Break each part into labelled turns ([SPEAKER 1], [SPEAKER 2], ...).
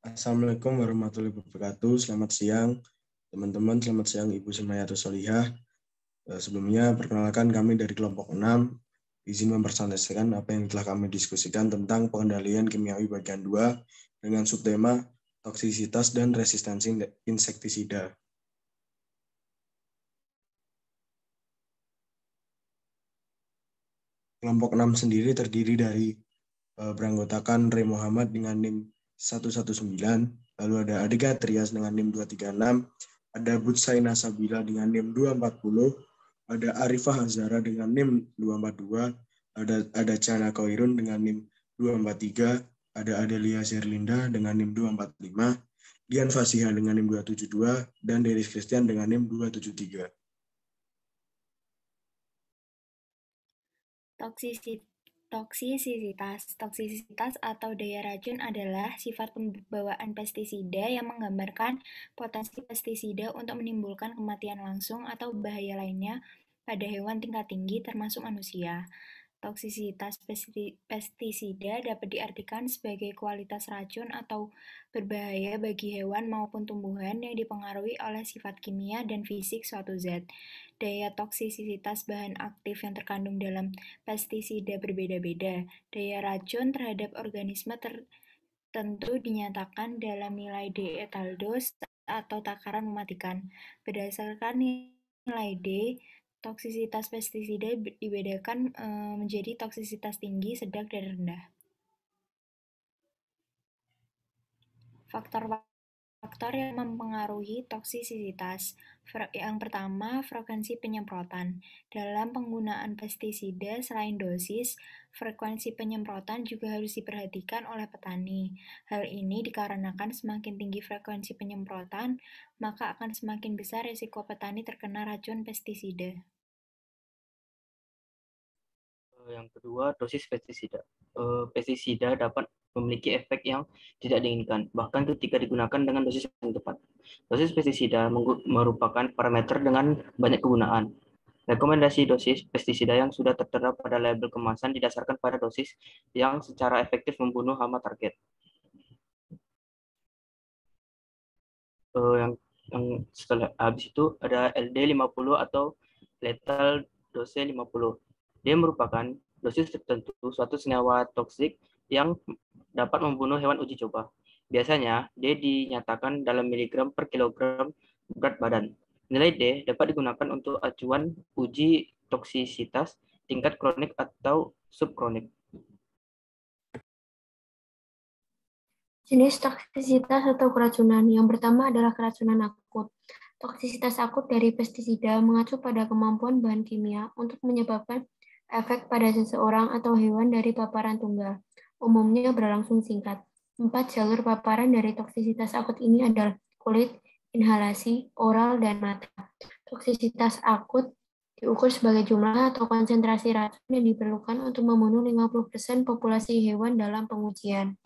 [SPEAKER 1] Assalamualaikum warahmatullahi wabarakatuh. Selamat siang, teman-teman. Selamat siang, Ibu Sumayatul Solihah. Sebelumnya, perkenalkan kami dari kelompok 6. Izin mempresentasikan apa yang telah kami diskusikan tentang pengendalian kimiawi bagian 2 dengan subtema toksisitas dan resistensi insektisida. Kelompok 6 sendiri terdiri dari beranggotakan Ray Muhammad dengan NIM 119, lalu ada Adega Trias dengan NIM 236, ada Butsaina Sabila dengan NIM 240, ada Arifah Hazara dengan NIM 242, ada Chana Koirun dengan NIM 243, ada Adelia Zerlinda dengan NIM 245, Dian Fasiha dengan NIM 272, dan Deris Christian dengan NIM 273.
[SPEAKER 2] Toksisitas atau daya racun adalah sifat pembawaan pestisida yang menggambarkan potensi pestisida untuk menimbulkan kematian langsung atau bahaya lainnya pada hewan tingkat tinggi termasuk manusia. Toksisitas pestisida dapat diartikan sebagai kualitas racun atau berbahaya bagi hewan maupun tumbuhan yang dipengaruhi oleh sifat kimia dan fisik suatu zat. Daya toksisitas bahan aktif yang terkandung dalam pestisida berbeda-beda. Daya racun terhadap organisme tertentu dinyatakan dalam nilai D etaldos atau takaran mematikan. Berdasarkan nilai D, toksisitas pestisida dibedakan menjadi toksisitas tinggi, sedang, dan rendah. Faktor yang mempengaruhi toksisitas. Yang pertama, frekuensi penyemprotan. Dalam penggunaan pestisida selain dosis, frekuensi penyemprotan juga harus diperhatikan oleh petani. Hal ini dikarenakan semakin tinggi frekuensi penyemprotan, maka akan semakin besar risiko petani terkena racun pestisida.
[SPEAKER 3] Yang kedua, dosis pestisida. Pestisida dapat memiliki efek yang tidak diinginkan, bahkan ketika digunakan dengan dosis yang tepat. Dosis pestisida merupakan parameter dengan banyak kegunaan. Rekomendasi dosis pestisida yang sudah tertera pada label kemasan didasarkan pada dosis yang secara efektif membunuh hama target. Yang setelah habis itu ada LD50 atau lethal dose 50. Dia merupakan dosis tertentu suatu senyawa toksik yang dapat membunuh hewan uji coba. Biasanya, D dinyatakan dalam miligram per kilogram berat badan. Nilai D dapat digunakan untuk acuan uji toksisitas tingkat kronik atau subkronik.
[SPEAKER 4] Jenis toksisitas atau keracunan. Yang pertama adalah keracunan akut. Toksisitas akut dari pestisida mengacu pada kemampuan bahan kimia untuk menyebabkan efek pada seseorang atau hewan dari paparan tunggal. Umumnya berlangsung singkat. 4 jalur paparan dari toksisitas akut ini adalah kulit, inhalasi, oral, dan mata. Toksisitas akut diukur sebagai jumlah atau konsentrasi racun yang diperlukan untuk membunuh 50% populasi hewan dalam pengujian.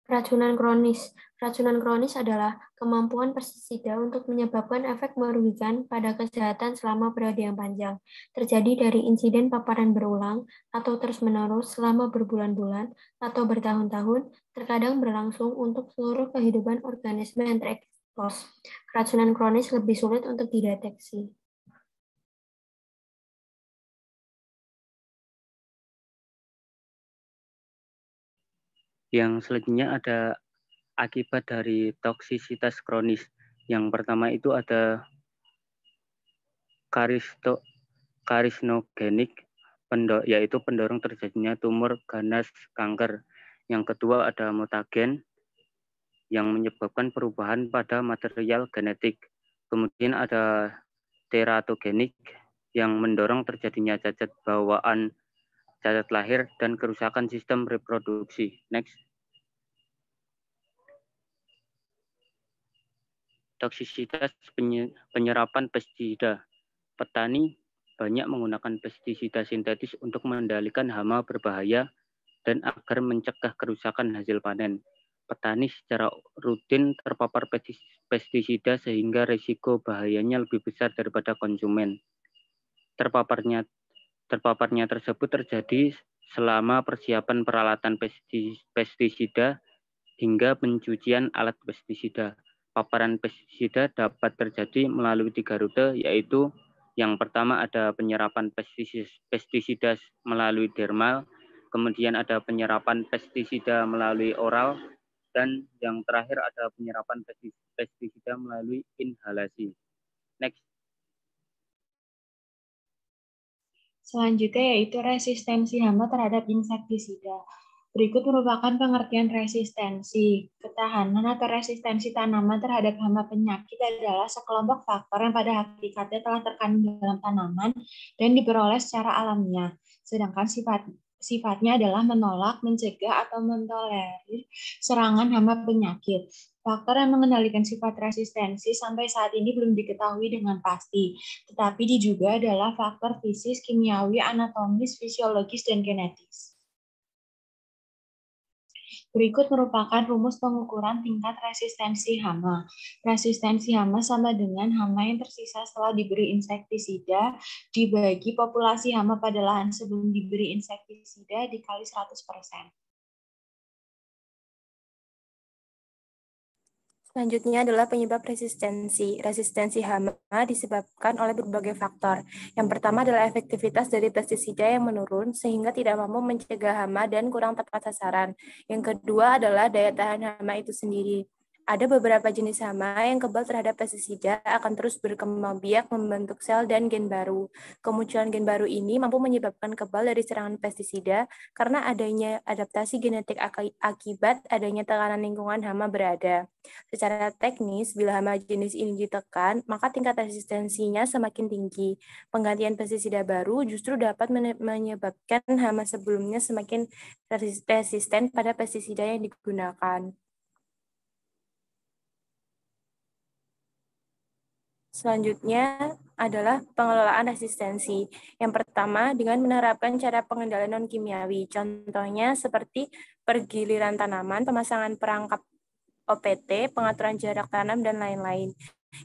[SPEAKER 4] Keracunan kronis. Keracunan kronis adalah kemampuan pestisida untuk menyebabkan efek merugikan pada kesehatan selama periode yang panjang. Terjadi dari insiden paparan berulang atau terus-menerus selama berbulan-bulan atau bertahun-tahun, terkadang berlangsung untuk seluruh kehidupan organisme yang terekspos. Keracunan kronis lebih sulit untuk dideteksi.
[SPEAKER 5] Yang selanjutnya ada akibat dari toksisitas kronis. Yang pertama itu ada karisnogenik, yaitu pendorong terjadinya tumor ganas kanker. Yang kedua ada mutagen yang menyebabkan perubahan pada material genetik. Kemudian ada teratogenik yang mendorong terjadinya cacat bawaan, cacat lahir, dan kerusakan sistem reproduksi. Next. Toksisitas penyerapan pestisida. Petani banyak menggunakan pestisida sintetis untuk mengendalikan hama berbahaya dan agar mencegah kerusakan hasil panen. Petani secara rutin terpapar pestisida sehingga risiko bahayanya lebih besar daripada konsumen. Terpaparnya tersebut terjadi selama persiapan peralatan pestisida hingga pencucian alat pestisida. Paparan pestisida dapat terjadi melalui 3 rute, yaitu yang pertama ada penyerapan pestisida melalui dermal, kemudian ada penyerapan pestisida melalui oral, dan yang terakhir ada penyerapan pestisida melalui inhalasi. Next.
[SPEAKER 2] Selanjutnya yaitu resistensi hama terhadap insektisida. Berikut merupakan pengertian resistensi. Ketahanan atau resistensi tanaman terhadap hama penyakit adalah sekelompok faktor yang pada hakikatnya telah terkandung dalam tanaman dan diperoleh secara alamiah. Sedangkan sifatnya adalah menolak, mencegah, atau mentolerir serangan hama penyakit. Faktor yang mengendalikan sifat resistensi sampai saat ini belum diketahui dengan pasti, tetapi diduga adalah faktor fisik, kimiawi, anatomis, fisiologis, dan genetis. Berikut merupakan rumus pengukuran tingkat resistensi hama. Resistensi hama sama dengan hama yang tersisa setelah diberi insektisida dibagi populasi hama pada lahan sebelum diberi insektisida dikali 100%.
[SPEAKER 6] Selanjutnya adalah penyebab resistensi. Resistensi hama disebabkan oleh berbagai faktor. Yang pertama adalah efektivitas dari pestisida yang menurun sehingga tidak mampu mencegah hama dan kurang tepat sasaran. Yang kedua adalah daya tahan hama itu sendiri. Ada beberapa jenis hama yang kebal terhadap pestisida akan terus berkembang biak membentuk sel dan gen baru. Kemunculan gen baru ini mampu menyebabkan kebal dari serangan pestisida karena adanya adaptasi genetik akibat adanya tekanan lingkungan hama berada. Secara teknis, bila hama jenis ini ditekan, maka tingkat resistensinya semakin tinggi. Penggantian pestisida baru justru dapat menyebabkan hama sebelumnya semakin resisten pada pestisida yang digunakan. Selanjutnya adalah pengelolaan resistensi. Yang pertama, dengan menerapkan cara pengendalian non-kimiawi. Contohnya seperti pergiliran tanaman, pemasangan perangkap OPT, pengaturan jarak tanam, dan lain-lain.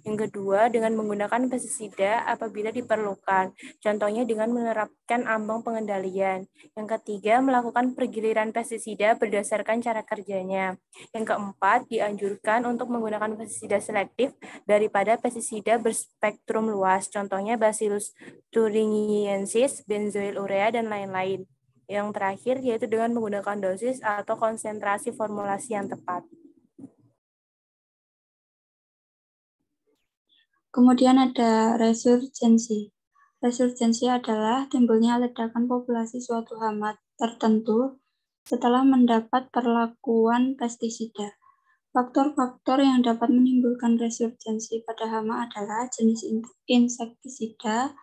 [SPEAKER 6] Yang kedua, dengan menggunakan pestisida apabila diperlukan. Contohnya dengan menerapkan ambang pengendalian. Yang ketiga, melakukan pergiliran pestisida berdasarkan cara kerjanya. Yang keempat, dianjurkan untuk menggunakan pestisida selektif daripada pestisida berspektrum luas. Contohnya Bacillus thuringiensis, benzoyl urea, dan lain-lain. Yang terakhir, yaitu dengan menggunakan dosis atau konsentrasi formulasi yang tepat.
[SPEAKER 7] Kemudian ada resurgensi. Resurgensi adalah timbulnya ledakan populasi suatu hama tertentu setelah mendapat perlakuan pestisida. Faktor-faktor yang dapat menimbulkan resurgensi pada hama adalah jenis insektisida,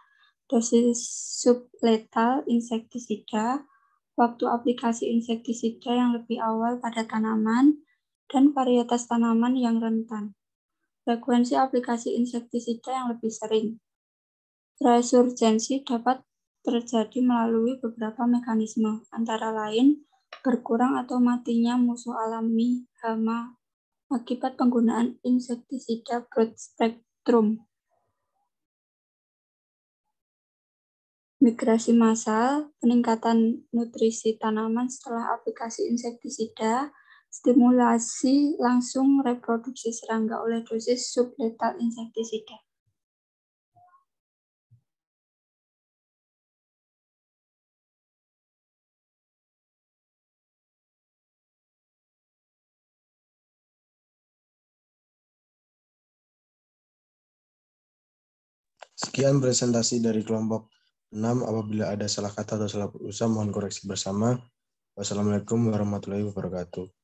[SPEAKER 7] dosis subletal insektisida, waktu aplikasi insektisida yang lebih awal pada tanaman, dan varietas tanaman yang rentan. Frekuensi aplikasi insektisida yang lebih sering. Resurgensi dapat terjadi melalui beberapa mekanisme, antara lain berkurang atau matinya musuh alami hama akibat penggunaan insektisida broad spectrum. Migrasi massal, peningkatan nutrisi tanaman setelah aplikasi insektisida, stimulasi langsung reproduksi serangga oleh dosis subletal insektisida.
[SPEAKER 1] Sekian presentasi dari kelompok 6. Apabila ada salah kata atau salah berusaha, mohon koreksi bersama. Wassalamualaikum warahmatullahi wabarakatuh.